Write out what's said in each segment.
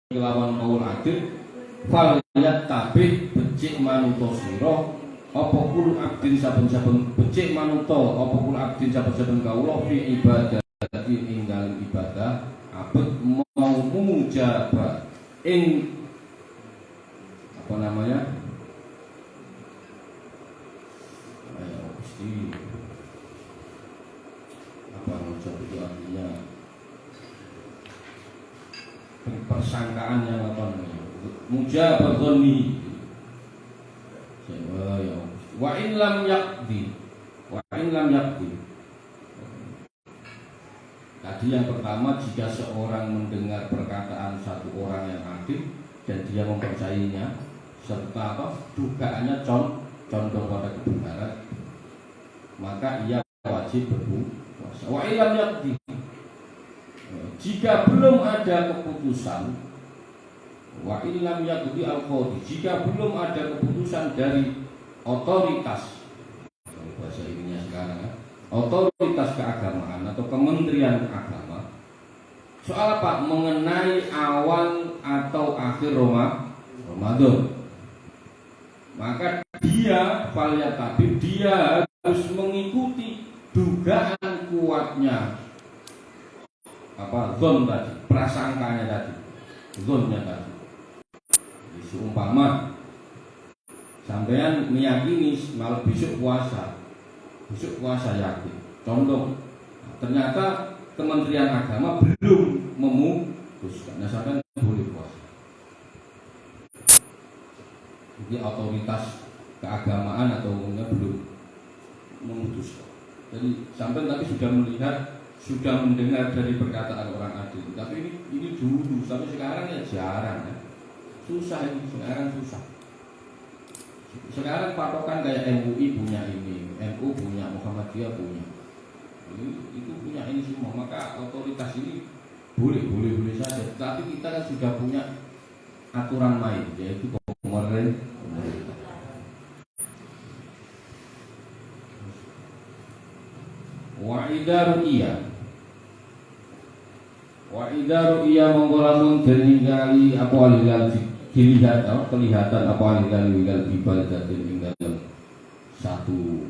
kelawan kaul adil fal yattabi becik manuto sira apa kul abdin saben-saben becik manuto apa kul abdin saben-saben kawula fi ibadati ing dalem ibadah abet mau mujabah ing apa namanya apa mujab itu artinya persangkaan yang apa namanya mujabah dzanni wa in lam yaqdi tadi yang pertama jika seorang mendengar perkataan satu orang yang adil dan dia mempercayainya serta apa dugaannya condong pada kebenaran maka ia wajib berpuasa. Wa in lam yaqdi jika belum ada keputusan wa in lam yaqdi al-qadhi jika belum ada keputusan dari otoritas bahasa ininya sekarang ya, otoritas keagamaan atau kementerian agama soal apa mengenai awal atau akhir Ramadan maka dia valia tabib dia harus mengikuti dugaan kuatnya apa zon tadi prasangkanya tadi zonnya tadi seumpama sampean meyakini malah besok puasa yakin condong ternyata Kementerian Agama belum memutuskan nah sampean boleh puasa jadi otoritas keagamaan atau umumnya belum memutuskan jadi sampean tapi sudah mendengar dari perkataan orang adil tapi ini dulu sampai sekarang ya jarang ya susah ini sekarang patokan kayak MUI punya ini, NU punya, Muhammadiyah punya, itu punya ini semua. Maka otoritas ini boleh saja. Tapi kita kan sudah punya aturan main, yaitu pemerintah. Wa idza ru'iya mongkolamun deningali apa alilan kelihatan apa alilan ibadatin ing dalam satu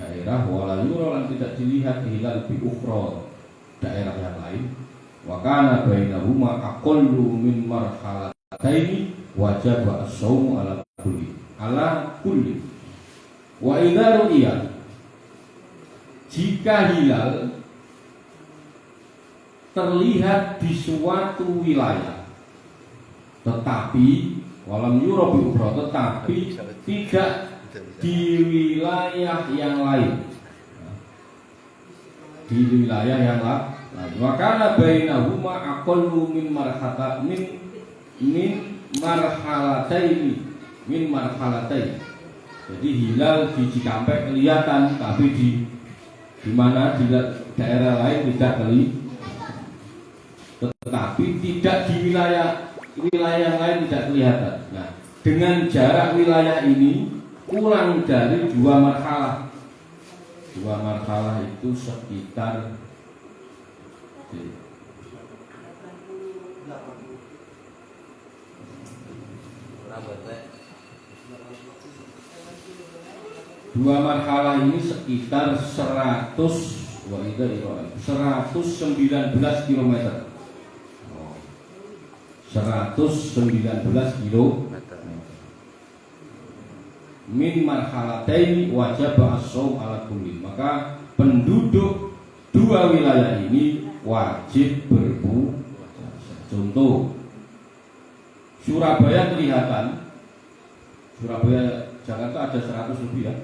daerah wala yura tidak dilihat hilal bi ukhra daerah yang lain wa kana bainahuma aqallu min marhalataini wajib as-shaum ala kulli wa idza ru'iya jika hilal terlihat di suatu wilayah tetapi walam yurobi ukro tetapi tidak di wilayah yang lain maka bainahuma aqallu min marhalataini jadi hilal di Cikampek kelihatan tapi di mana di daerah lain tidak kelihatan tetapi tidak di wilayah lain tidak kelihatan. Nah, dengan jarak wilayah ini kurang dari 2 marhalah. 2 marhalah itu sekitar 2 marhalah ini sekitar 119 km. 119 kilo min marhalataini wajib as-shaum ala kulli maka penduduk 2 wilayah ini wajib berpuasa. Contoh Surabaya kelihatan Surabaya Jakarta ada 100 lebih ya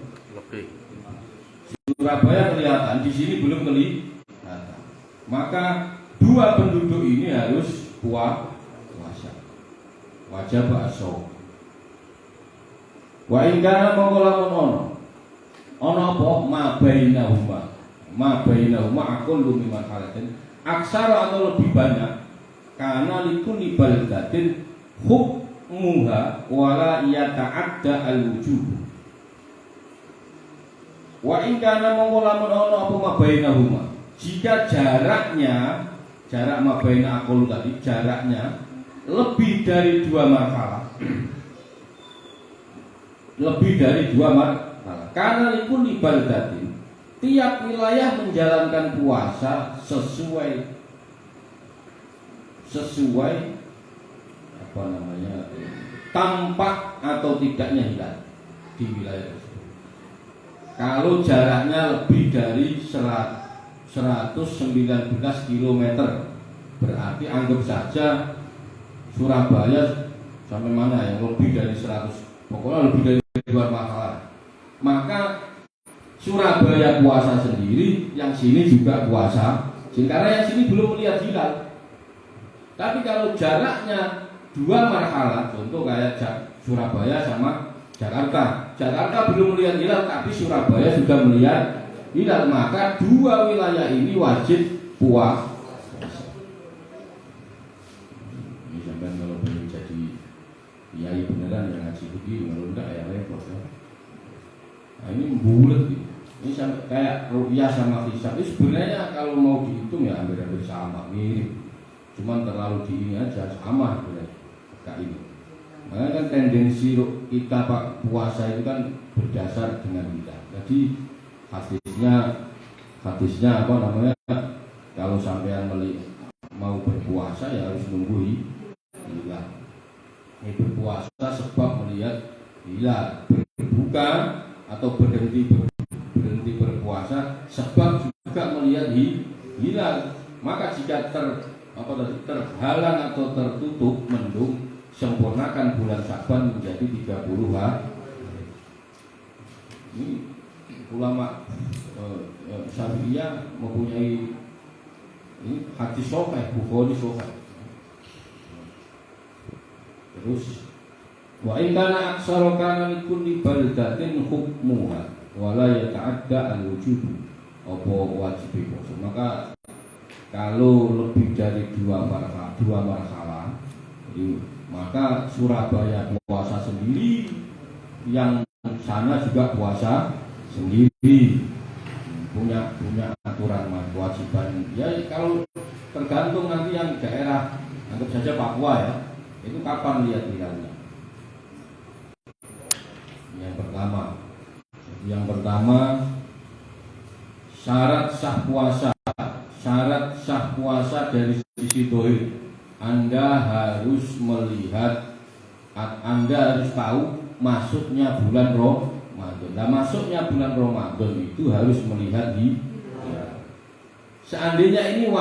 Surabaya kelihatan di sini belum kelihatan maka 2 penduduk ini harus puasa wajib as-shaum wa in kana mongkolamun ono apa ma bainahuma aqallu min marhalatin aksara atau lebih banyak karena likulli baldatin hukmuha wala yata'adda al-wujub wa in kana mongkolamun ono apa ma bainahuma jika jarak ma baina aqallu tadi jaraknya lebih dari 2 marhalah. Lebih dari 2 marhalah. Karena likul ibadatin, tiap wilayah menjalankan puasa sesuai apa namanya, tampak atau tidaknya hilal di wilayah tersebut. Kalau jaraknya lebih dari 119 km, berarti anggap saja Surabaya sampai mana yang lebih dari 100, pokoknya lebih dari 2 marhalah. Maka Surabaya puasa sendiri, yang sini juga puasa, karena yang sini belum melihat hilal. Tapi kalau jaraknya 2 marhalah, contoh kayak Surabaya sama Jakarta, Jakarta belum melihat hilal, tapi Surabaya sudah melihat hilal, maka 2 wilayah ini wajib puasa. Ini sampai kalau belum jadi kiai beneran yang ngaji begini, kalau enggak ya repot ya. Nah, ini bulat gitu. Ini sampai kayak ru'yah sama hisab. Ini sebenarnya kalau mau dihitung ya hampir-hampir sama, mirip. Cuman terlalu di ini aja sama kayak ini. Makanya kan tendensi kita pak puasa itu kan berdasar dengan kita. Jadi hadisnya apa namanya? Kalau sampean mau berpuasa ya harus nunggu hilal. Ini berpuasa sebab melihat hilal. Berbuka atau berhenti berpuasa sebab juga melihat hilal. Maka jika terhalang atau tertutup mendung, sempurnakan bulan Sya'ban menjadi 30 hari. Ini ulama Syafi'iyah mempunyai ini hadis sahih, Bukhari sahih. Terus wa in kana aksara kana likulli baldatin hukmuha wa la yata'adda al-wujub apa wajib puasa. Maka kalau lebih dari 2 marhalah, maka Surabaya puasa sendiri, yang sana juga puasa sendiri, punya aturan kewajiban. Ya kalau tergantung nanti yang daerah, anggap saja Papua ya, itu kapan lihat hilalnya. Yang pertama syarat sah puasa dari sisi dohir. Anda harus melihat, Anda harus tahu masuknya bulan Ramadan. Nah, masuknya bulan Ramadan itu harus melihat ya. Seandainya ini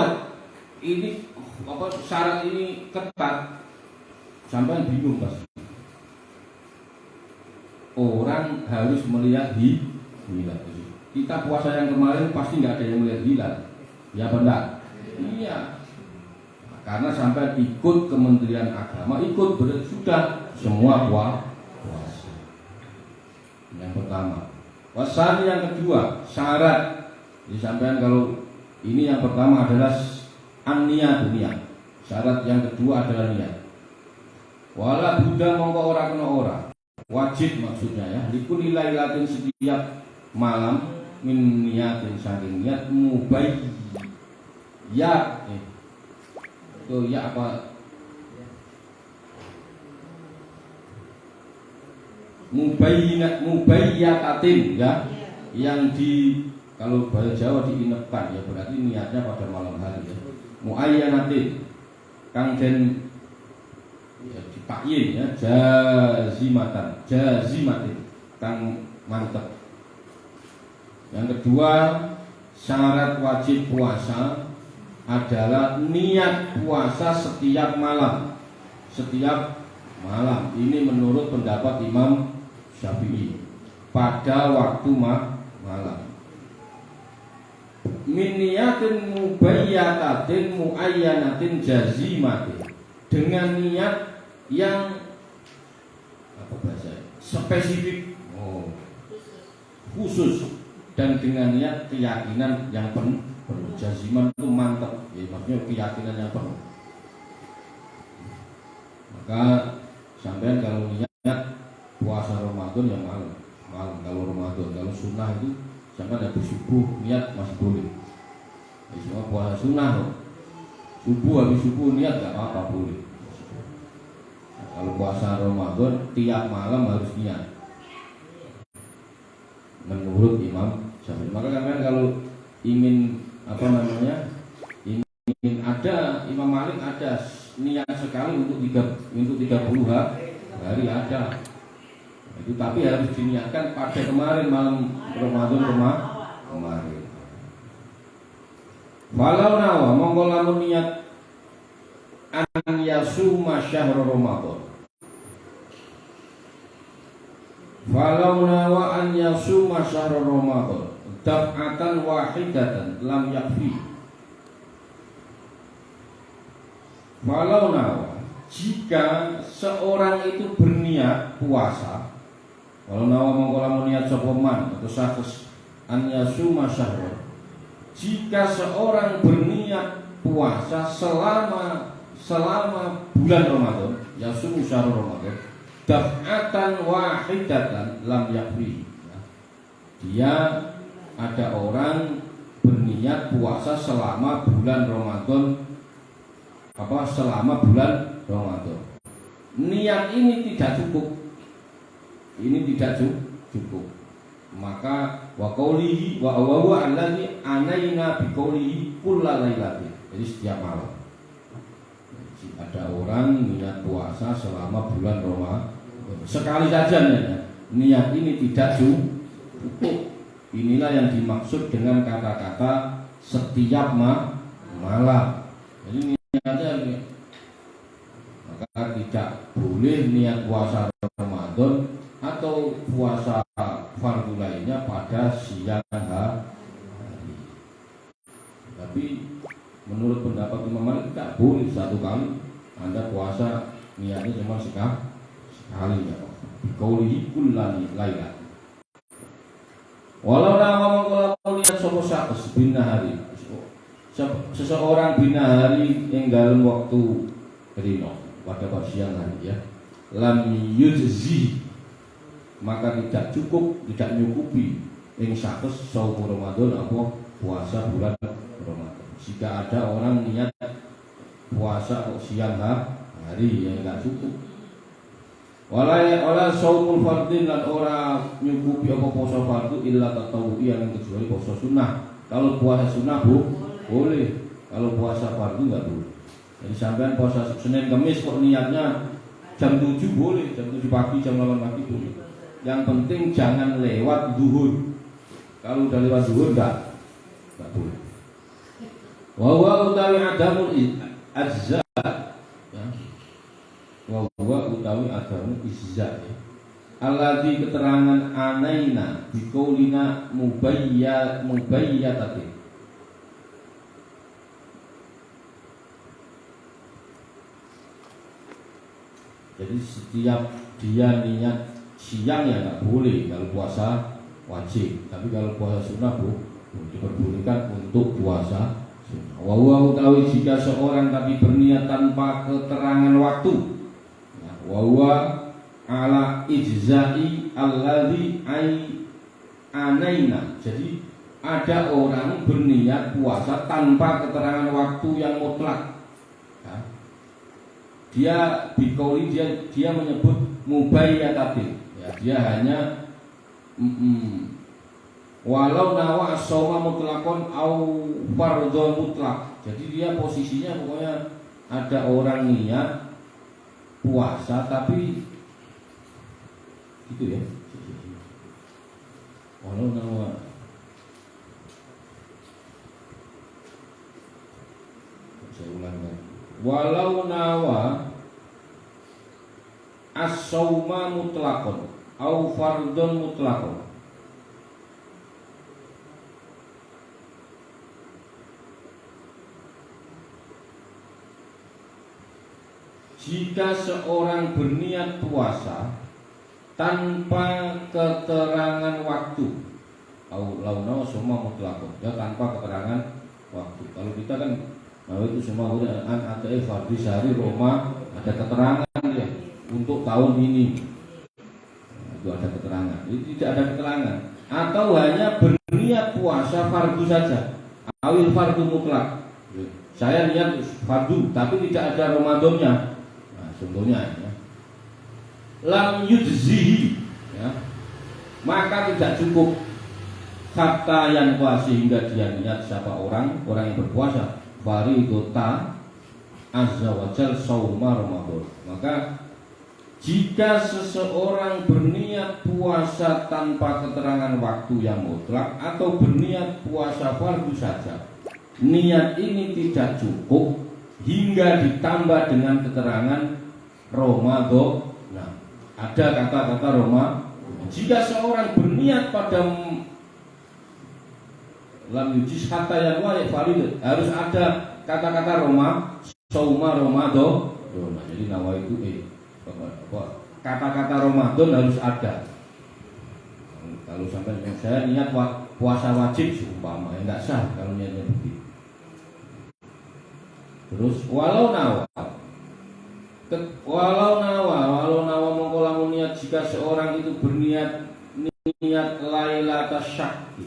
syarat ini ketat, sampai bingung pasti. Orang harus melihat hilal. Kita puasa yang kemarin pasti nggak ada yang melihat hilal. Ya benar. Iya. Nah, karena sampai ikut Kementerian Agama, sudah semua puasa. Yang pertama. Wasan yang kedua, syarat. Disampaikan kalau ini yang pertama adalah an-niyat. Syarat yang kedua adalah niat. Wala buddha mongko ora kena ora. Wajib maksudnya ya. Likuli lailatin setiap malam min niyatin saking niat mubayyat. Itu ya apa? Mubayyatatin ya. Yang kalau bahasa Jawa diinepkan ya, berarti niatnya pada malam hari ya. Muayyanatin kang den ya, ditakyin ya, jazimatin kang mantep. Yang kedua, syarat wajib puasa adalah niat puasa setiap malam. Ini menurut pendapat Imam Syafi'i pada waktu malam. Min niyatin mubayyatatin muayyanatin jazimatin, dengan niat yang apa bahasa spesifik, khusus, dan dengan niat keyakinan yang penuh. Jaziman itu mantap, ya, maksudnya keyakinan yang penuh. Maka sampai kalau niat puasa Ramadan ya malam kalau Ramadan. Kalau sunnah itu sampai habis subuh niat masih boleh. Semua puasa sunnah loh. Habis subuh niat gak apa-apa boleh. Kalau puasa Ramadan tiap malam harus niat. Menurut Imam Syafi'i. Maka kan kalau ingin ingin ada Imam Malik ada niat sekali untuk 30 hari ada. Itu tapi harus diniatkan pada kemarin malam Ramadan kemarin. Walau nawa monggo lamun niat an yasuma syahr Ramadan. Walau nawa an yasuma syahr Ramadan daf'atan wahidatan lam yakfi. Walau nawa jika seorang itu berniat puasa, walau nawa mongko lamun niat sapa man atau syakhs an yasuma syahr, jika seorang berniat puasa selama bulan Ramadan, yasum syahr Ramadan, daf'atan wahidatan lam yakfi. Dia ada orang berniat puasa selama bulan Ramadan, selama bulan Ramadan. Niat ini tidak cukup. Ini tidak cukup. Maka wa qaulihi wa huwa allazi anaina bi qaulihi kullalailatin. Jadi setiap malam. Ada orang niat puasa selama bulan Ramadan. Sekali saja niat ini tidak cukup. Inilah yang dimaksud dengan kata-kata setiap malam. Jadi niatnya maka tidak boleh niat puasa Ramadan atau puasa fardu lainnya pada siang hari. Tapi menurut pendapat Imam Malik tidak boleh satu kali Anda puasa niatnya cuma sekali ya. Bikaulihi kullani lailat. Walau nama mengkolamu niat sopo syakhs binahari, seseorang binahari yang dalam waktu rino pada siang hari ya, lam yujzi, maka tidak cukup, tidak nyukupi yang syakhs saum Ramadan apa puasa bulan Ramadan. Jika ada orang niat puasa siang hari yang tidak cukup. Wala saumul fardin lan ora nyukupi apa puasa fardu illa tatawu'i yang kecuali puasa sunnah. Kalau puasa sunnah boleh, kalau puasa fardu enggak boleh. Jadi sampean puasa Senin Kamis kok niatnya jam 7 boleh, jam 7 pagi, jam 8 pagi boleh. Yang penting jangan lewat zuhur. Kalau udah lewat zuhur enggak boleh. Wa huwa utawi adamul azza wa huwa utawi agama izza ya. Alladzi keterangan anaina biqaulina mubayyatatin. Jadi setiap dia niat siang ya nggak boleh kalau puasa wajib, tapi kalau puasa sunnah diperbolehkan untuk puasa sunnah. Wa huwa utawi jika seorang tapi berniat tanpa keterangan waktu, wawa ala ijza'i alladhi anaina. Jadi ada orang berniat puasa tanpa keterangan waktu yang mutlak ya. Dia bikauli dia menyebut mubayyatatin ya, dia hanya walau nawa as-shauma mutlaqon au fardhon mutlak. Jadi dia posisinya pokoknya ada orang niat puasa tapi gitu ya. Walau nawa saya ulang lagi. Walau nawa as-shauma mutlaqon au fardhon mutlaqon. Jika seorang berniat puasa tanpa keterangan waktu, launa semua mutlakun, ya tanpa keterangan waktu. Kalau kita kan, itu semua udah ada fardhi syahri Roma, ada keterangan ya untuk tahun ini, itu ada keterangan. Ini tidak ada keterangan, atau hanya berniat puasa fardu saja, awil fardu mutlak. Saya niat fardu, tapi tidak ada Ramadannya. Contohnya ya. lam yujzihi, ya, maka tidak cukup kata yang puasa hingga dia niat siapa orang yang berpuasa faridota azza wajal sauma Ramadan. Maka jika seseorang berniat puasa tanpa keterangan waktu yang mutlak atau berniat puasa fardu saja, niat ini tidak cukup hingga ditambah dengan keterangan Ramadan. Nah, ada kata-kata Roma. Jika seorang berniat pada lam yujiz hatta yang wae farid, harus ada kata-kata Roma sauma Ramadan. Nah, jadi nawa itu kata-kata Ramadan harus ada. Kalau sampai saya niat puasa wajib seumpama, enggak sah kalau niatnya begitu. Terus walau nawa mongko lamun niat, jika seorang itu berniat lailatul syakki,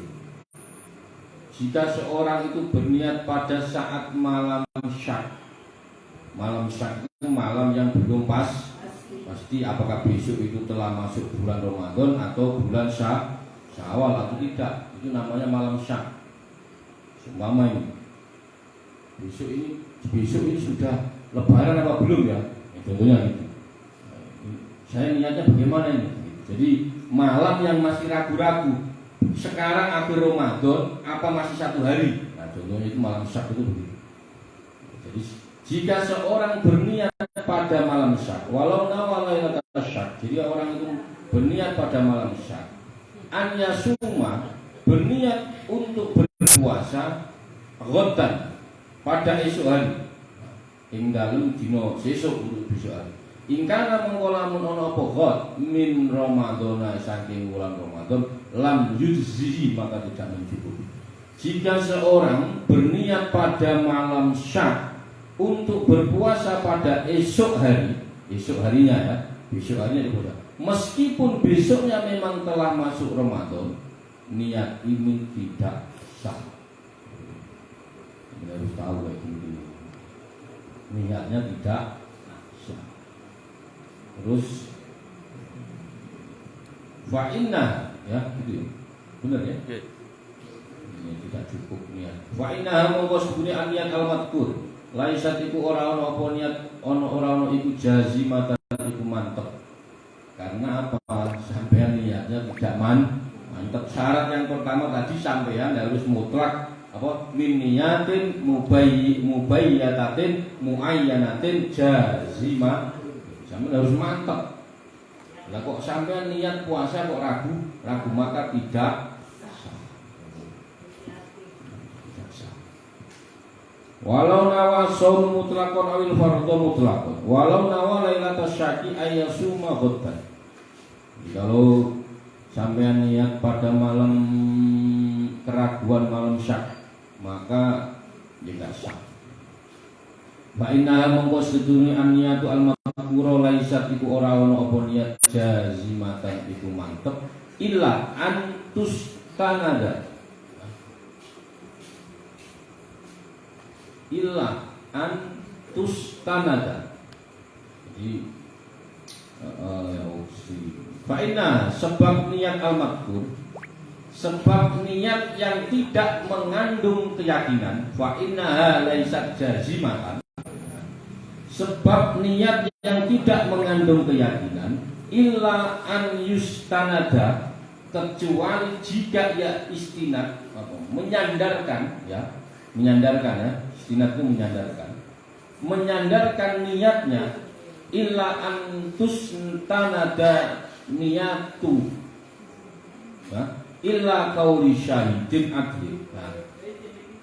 jika seorang itu berniat pada saat malam syak. Malam syak itu malam yang belum pasti apakah besok itu telah masuk bulan Ramadan atau bulan Syawal atau tidak, itu namanya malam syak. Seumpama ini besok ini sudah lebaran apa belum ya, contohnya gitu. Saya niatnya bagaimana ini? Jadi malam yang masih ragu-ragu, sekarang akhir Ramadan apa masih 1 hari, nah contohnya itu malam syak itu begitu. Jadi jika seorang berniat pada malam syak, walau nawa lailatul syak, jadi orang itu berniat pada malam syak, an yasuma, berniat untuk berpuasa ghadan, pada esok hari, ing dalem dina sesuk untuk besok hari. Ingkana mengkolamun ono apa ghad min Ramadana, saking bulan Ramadan, lam yujzihi, maka tidak mencukupi. Jika seorang berniat pada malam syak untuk berpuasa pada esok harinya ya, besok harinya dipuasa. Meskipun besoknya memang telah masuk Ramadan, niat ini tidak sah. Kita harus tahu kayak gini. Niatnya tidak sah. Terus fa'inna, ya gitu. Benar ya? Ini tidak cukup niat. Fa'inna mongko sebenarnya niat al-madkur. Laisat iku ora ana apa niat ora iku jazimatan iku mantep. Karena apa? Sampean niatnya tidak mantep. Syarat yang pertama tadi sampean harus mutlak apa? Min niyatin mubayyatatin muayyanatin jazimah. Sampean harus mantep. Lah kok sampean niat puasa kok ragu maka tidak. Walau nawa shaum mutlaqan awil fardhu mutlaqan, walau nawa lailatul syaki ayyasuma ghadban. Kalau sampean niat pada malam keraguan malam syak, maka tidak sah. Fa inna mongko sedune an-niyatu al-madhkura laisat iku ora ana apa niat jazimatan iku mantep illa antus tanada. Illa antus tanada. Jadi fa'inna sebab niat al-madhkur, sebab niat yang tidak mengandung keyakinan, fa'innaha laisat jazimatan, sebab niat yang tidak mengandung keyakinan, illa an yustanada, kecuali jika ya istinad, menyandarkan ya, istinad itu menyandarkan niatnya, illa antus tanada niyatu, illa qauli syahidin adli.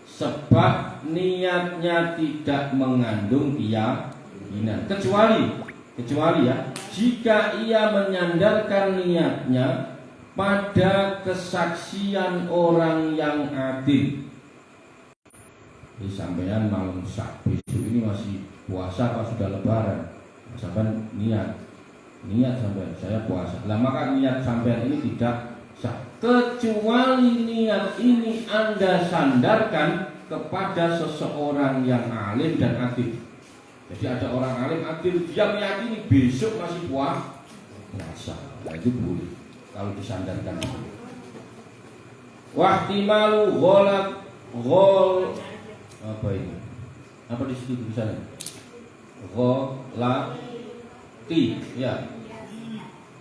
Sebab niatnya tidak mengandung keyakinan, kecuali ya, jika ia menyandarkan niatnya pada kesaksian orang yang adil. Jadi sampean malam syak besok ini masih puasa apa sudah lebaran, sampean niat sampean saya puasa. Lah maka niat sampean ini tidak sah, kecuali niat ini Anda sandarkan kepada seseorang yang alim dan adil. Jadi ada orang alim adil, dia meyakini besok masih puasa. Nah, itu boleh kalau disandarkan. Wahtimalu gol apa ini? Apa di situ tulisannya? Gholati ya.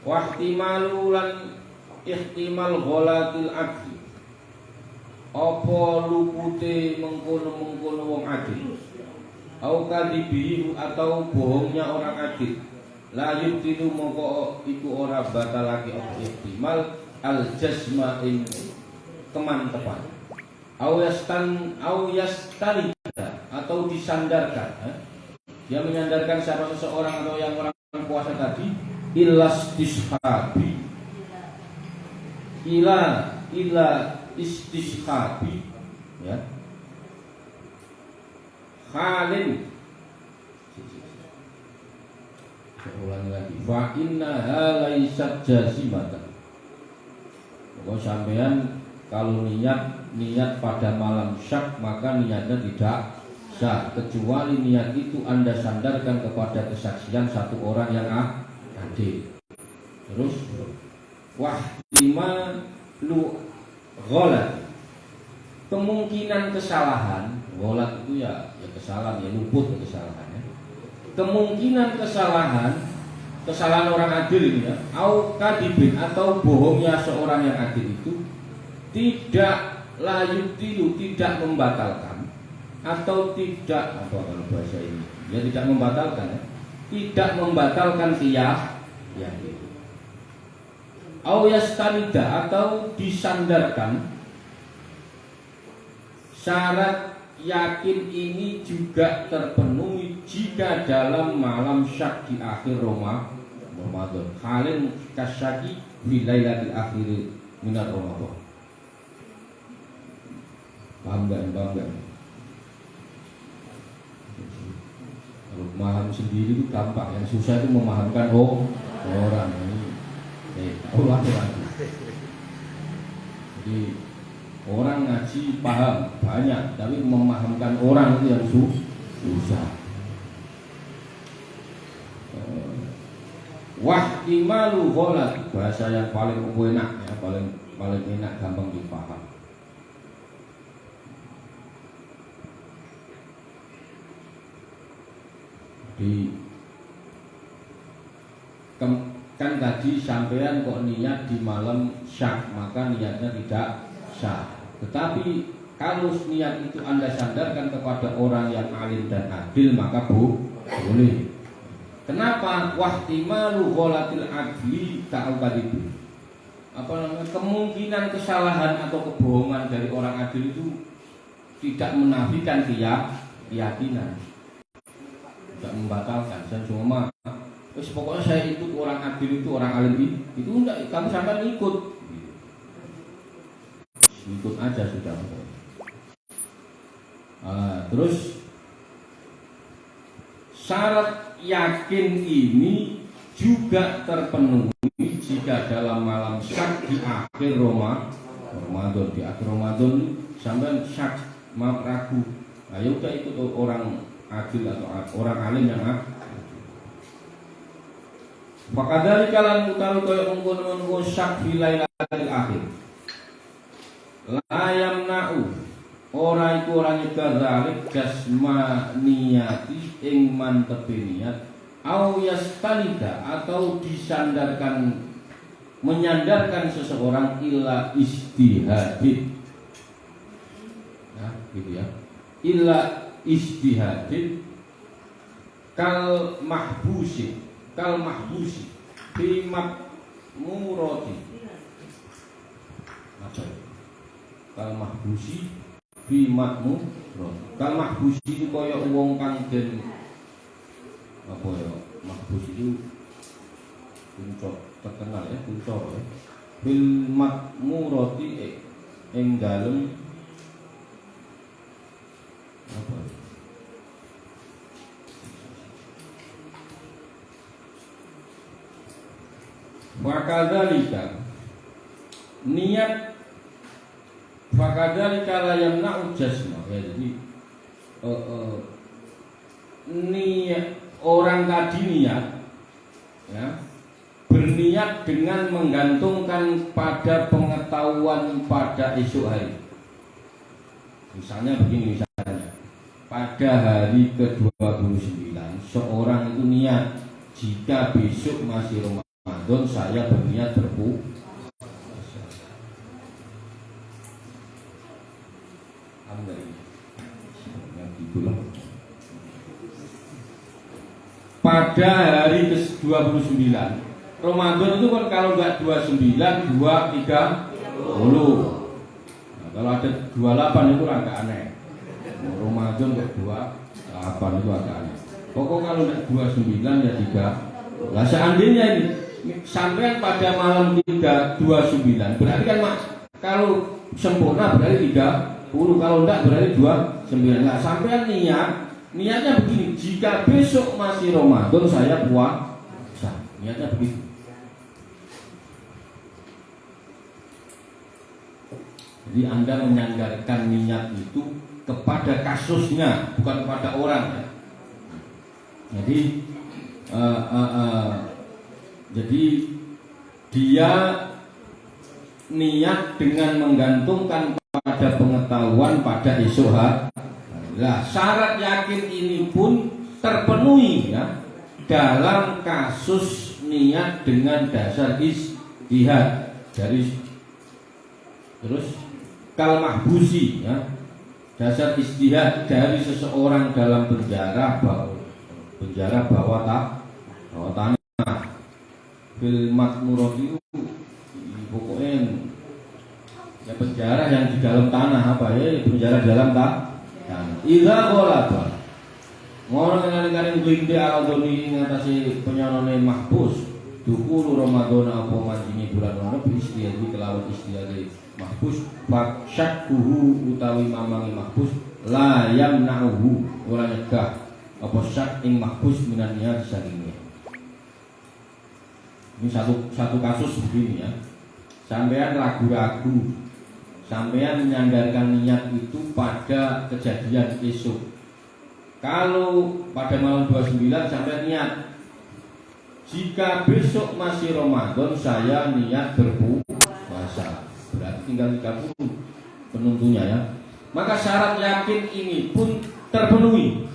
Wahtimalu lan ihtimal gholatil akhi. Apa lupute mengkono-mengkono wong adil. Au kadibihi atau bohongnya orang adil. La yubtilu moko iku ora batalake apa ihtimal al jasma ing kemantepan. Au yastanida atau disandarkan. Dia menyandarkan siapa seseorang atau yang orang puasa tadi ilas istishabi ila istishabi ya khalin. Saya ulangi lagi, fa innaha laysat jazimatan. Pokoknya sampean kalau niat pada malam syak maka niatnya tidak sah kecuali niat itu Anda sandarkan kepada kesaksian satu orang yang adil. Terus wahtima lu gholat, kemungkinan kesalahan. Gholat itu ya kesalahan, ya luput kesalahannya. Kemungkinan kesalahan orang adil ini ya, au kadibin atau bohongnya seorang yang adil itu tidak layutilu, tidak membatalkan atau tidak apa kalau bahasa ini ya tidak membatalkan ya, tidak membatalkan keyakinan. Au yastanida atau disandarkan. Syarat yakin ini juga terpenuhi jika dalam malam syak di akhir Ramadan. Halin kasyaki di lailatul akhir minar Ramadan. Paham enggak? Kalau memaham sendiri itu gampang, yang susah itu memahamkan orang ini. Lagi. Jadi orang ngaji paham banyak, tapi memahamkan orang itu yang susah. Wahtimalu gholat, bahasa yang paling enak ya, paling enak, gampang dipaham. Kan tadi sampean kok niat di malam syak maka niatnya tidak sah. Tetapi kalau niat itu Anda sandarkan kepada orang yang alim dan adil maka boleh. Kenapa? Wahtimalu gholatil adli ka'al-kadibi. Apa namanya? Kemungkinan kesalahan atau kebohongan dari orang adil itu tidak menafikan keyakinan. Tidak membatalkan. Saya cuma pokoknya saya ikut orang adil itu, orang alim itu enggak, kamu sampai ikut aja sudah. Terus syarat yakin ini juga terpenuhi jika dalam malam syak di akhir Ramadan. Di akhir Ramadan sampai syak ragu, ayo udah ikut orang adil atau orang alim yang Fakadari kalan utawi kaya mengkono syak fi lailatul akhir. La yamna'u ora iku ora nyegah zalik jasma niyati ing mantepe niat au yastanida atau disandarkan menyandarkan seseorang ila istihadin. Nah, gitu ya. Ila istihadin kal mahbusi fi makmurati. Apa itu? Kal mahbusi fi makmurati. Kal mahbusi itu kaya wong kang den apa ya? Mahbus itu kuncor terkenal ya, kuncor ya. Fil makmurati ing dalem apa? Fakadzalika niat fakadzalika la yamna'u jasma. Ya, jadi niat orang tadi niat ya berniat dengan menggantungkan pada pengetahuan pada esok hari. Misalnya begini, misalnya pada hari ke-29 seorang itu niat, jika besok masih Ramadan saya berniat berpuasa. Pada hari ke-29 Ramadan itu kan kalau enggak 29, 2, 30. Nah, kalau ada 28 itu agak aneh. Ramadan kok 28 itu agak aneh. Pokok kalau enggak 29 ya 3. Nah seandainya ini sampai pada malam 29 berarti kan kalau sempurna berarti 30, kalau enggak berarti 29. Nah sampai niatnya begini, jika besok masih Ramadan saya puasa. Niatnya begitu. Jadi Anda menyandarkan niat itu kepada kasusnya, bukan kepada orang ya. Jadi dia niat dengan menggantungkan pada pengetahuan pada esok hari. Nah, syarat yakin ini pun terpenuhi ya dalam kasus niat dengan dasar ijtihad dari terus kal mahbusi ya, dasar ijtihad dari seseorang dalam penjara bawah tanah bil makmurah itu pokoknya ya penjara yang di dalam tanah apa ya, penjara dalam tanah. Idza qalaba ngono ngalih-alih glinde aladoni ngatasi penyonone mahbus dukul Ramadan apa manjine bulan Ramadan istiadat kelawan istiadat mahbus fa syakkuhu utawi mamangi mahbus la yamna'uhu ora nyegah apa syak ing mahbus minan niat saking. Ini satu kasus begini ya. Sampean ragu-ragu, sampean menyandarkan niat itu pada kejadian esok. Kalau pada malam 29 sampean niat, jika besok masih Ramadan saya niat berpuasa. Berarti tinggal 30 penuntunya ya. Maka syarat yakin ini pun terpenuhi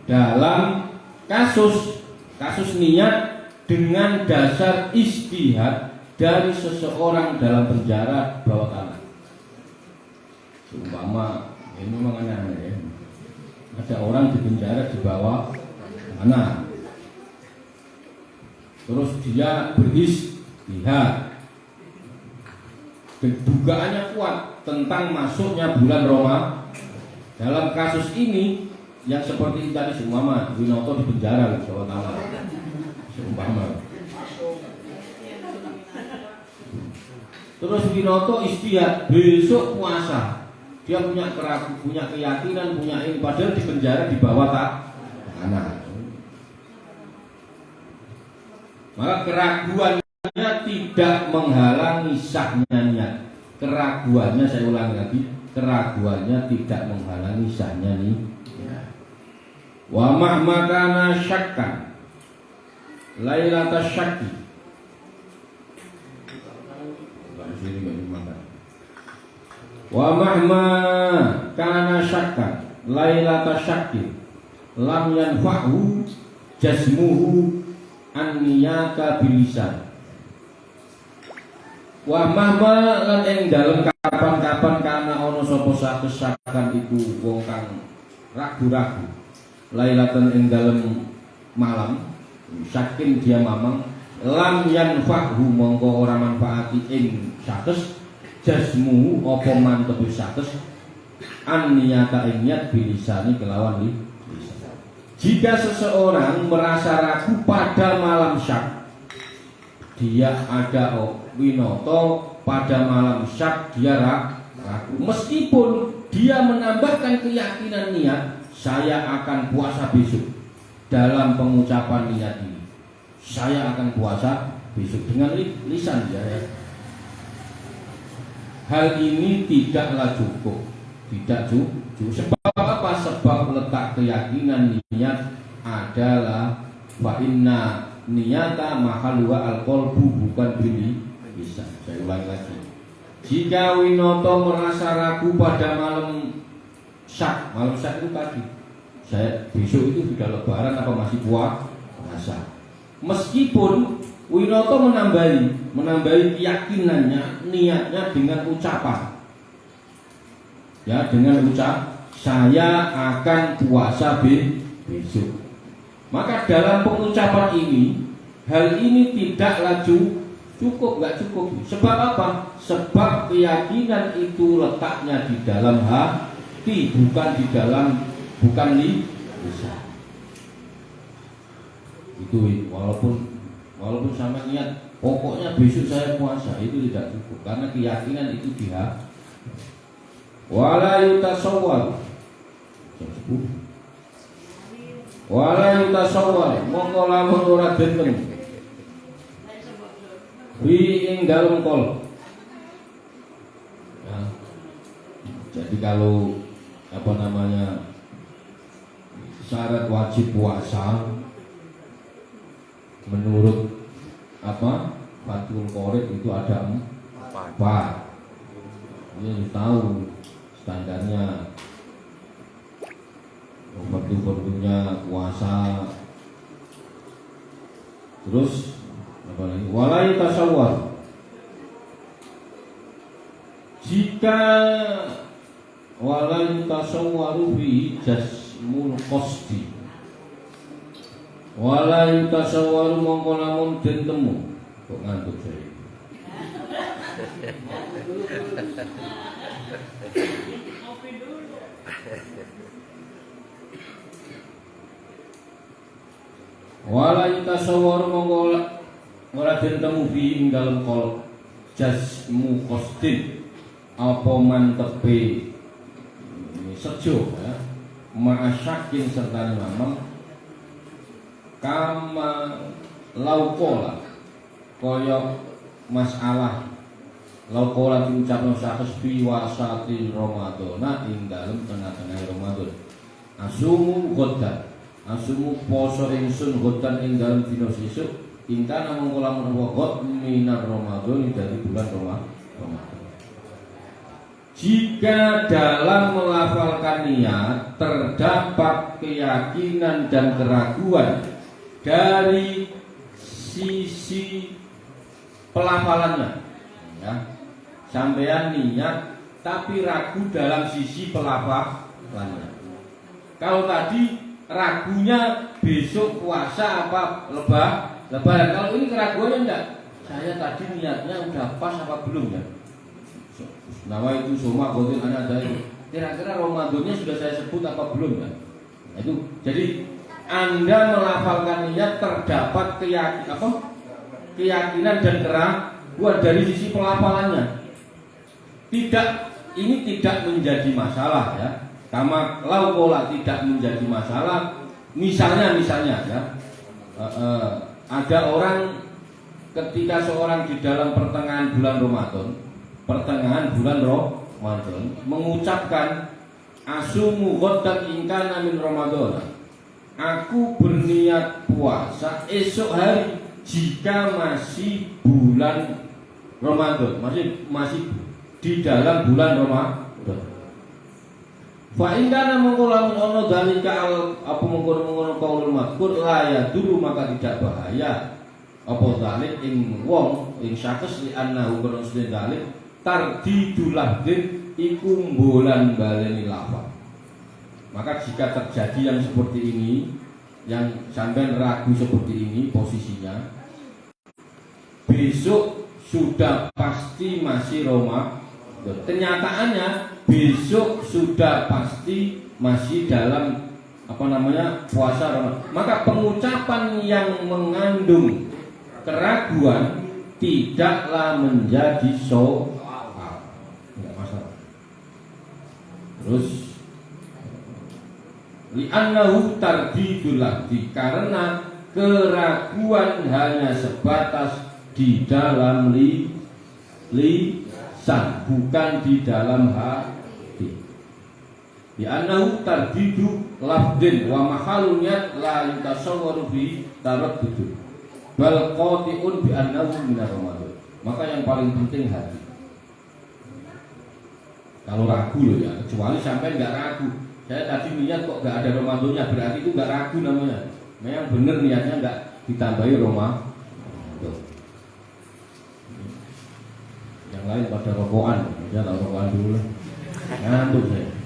dalam kasus niat dengan dasar ijtihad dari seseorang dalam penjara bawah tanah. Seumpama ini memang aneh ya. Ada orang di penjara di bawah tanah, terus dia beristihad, dugaannya kuat tentang masuknya bulan Ramadan. Dalam kasus ini yang seperti tadi seumpama Winoto di penjara di bawah tanah, seumpama. Terus Winoto istihad besok puasa, dia punya keyakinan, punya ini, padahal di penjara di bawah tanah. Maka keraguannya tidak menghalangi sahnya niat. Keraguannya, saya ulangi lagi, keraguannya tidak menghalangi sahnya niat. Wa mahmakana syakkan lailata syakki. Wa mahma kana syakkan lailata syakki lam yanfa'hu jasmuhu an-niyata bilisan. Wa mahma lan ing dalem kapan-kapan kana ana sapa sakesakan iku wong kang ragu-ragu lailatan ing dalem malam saking dia mamang lam yanfa'hu mongko ora manfaati ing sates jasmu apa mantep sates an niyata ing niat bilisani kelawan lisan. Jika seseorang merasa ragu pada malam syak, dia ada Winoto pada malam syak dia ragu, meskipun dia menambahkan keyakinan niat saya akan puasa besok. Dalam pengucapan niat ini saya akan puasa besok dengan lisan ya. Hal ini tidaklah cukup. Tidak cukup. Sebab apa? Sebab letak keyakinan niat adalah wa inna niyata mahalwa al-qalbu, bukan bisa. Saya ulangi lagi. Jika Winoto merasa ragu pada malam syak itu tadi, saya besok itu sudah lebaran apa masih puasa. Meskipun Winoto menambahi keyakinannya, niatnya dengan ucapan, ya, dengan ucap saya akan puasa besok. Maka dalam pengucapan ini, hal ini tidaklah cukup. Sebab apa? Sebab keyakinan itu letaknya di dalam hati, bukan di lisan. Itu walaupun sama niat pokoknya besok saya puasa, itu tidak cukup karena keyakinan itu di hati. Wala yutasawwar mongko lamun ora den ing dalem kol. Ya. Jadi kalau syarat wajib puasa menurut Fathul Qorib itu ada 4. Dia tahu standarnya, fardu-fardunya puasa. Terus apa lagi? Walai tasawwur. Jika walai tasawwaru fi jasmul qasdi, walai tasawwaru mongko lamun den temu. Kok ngantuk saya? Wala yutasawwar mongko ora den temu fi ing dalem kol jasmu qasdin apa mantepe sejo, ya, ma'asyakin serta mamam kama laukola koyok masalah laukola diucapno sahes fi wasati Ramadana ing dalem tengah-tengah Ramadan. Asumu poso ingsun godan ing dalem dina sesuk ingkana mongko lamun wa minar Ramadan dari bulan Ramadan. Jika dalam melafalkan niat terdapat keyakinan dan keraguan dari sisi pelafalannya, ya, sampean niat tapi ragu dalam sisi pelafalannya. Kalau tadi ragunya besok puasa apa lebaran, kalau ini keraguannya enggak, saya tadi niatnya udah pas apa belum, ya. Nama itu soma gotin anak dari kira-kira Ramadannya sudah saya sebut apa belum, ya. Nah, itu jadi Anda melafalkan niat terdapat keyakinan dan keraguan dari sisi pelafalannya. Ini tidak menjadi masalah, ya. Kama laukola tidak menjadi masalah. Misalnya ya, ada orang ketika seorang di dalam pertengahan bulan Ramadan mengucapkan asumu ghadan ingkana min Ramadan, aku berniat puasa esok hari jika masih bulan Ramadan, masih di dalam bulan Ramadan. Fa ingkana mengko ono dalika apa mengkono kaulul mazkur la ya dulu, maka tidak bahaya apa dalik ing wong ing syakhs li annahu kana dalik tardidulah din iku mbolan baleni lafal. Maka jika terjadi yang seperti ini, yang sampai ragu seperti ini posisinya, besok sudah pasti masih Roma. Kenyataannya besok sudah pasti masih dalam puasa Ramadan. Maka pengucapan yang mengandung keraguan tidaklah menjadi enggak masalah. Terus li'annahu tardidul lafzi, karena keraguan hanya sebatas di dalam lisan, bukan di dalam hati. Li'annahu tardidu lafdin wa mahalun niat la yutasawwaru bi taraddud. bal qati'un bi annahu minar Ramadan. Maka yang paling penting hati. Kalau ragu loh ya, kecuali sampai nggak ragu. Saya tadi niat kok nggak ada Ramadannya, berarti itu nggak ragu namanya. Memang benar niatnya nggak ditambahi Ramadan. Yang lain pada rokokan, ya tak rokokan dulu. Ngantuk saya.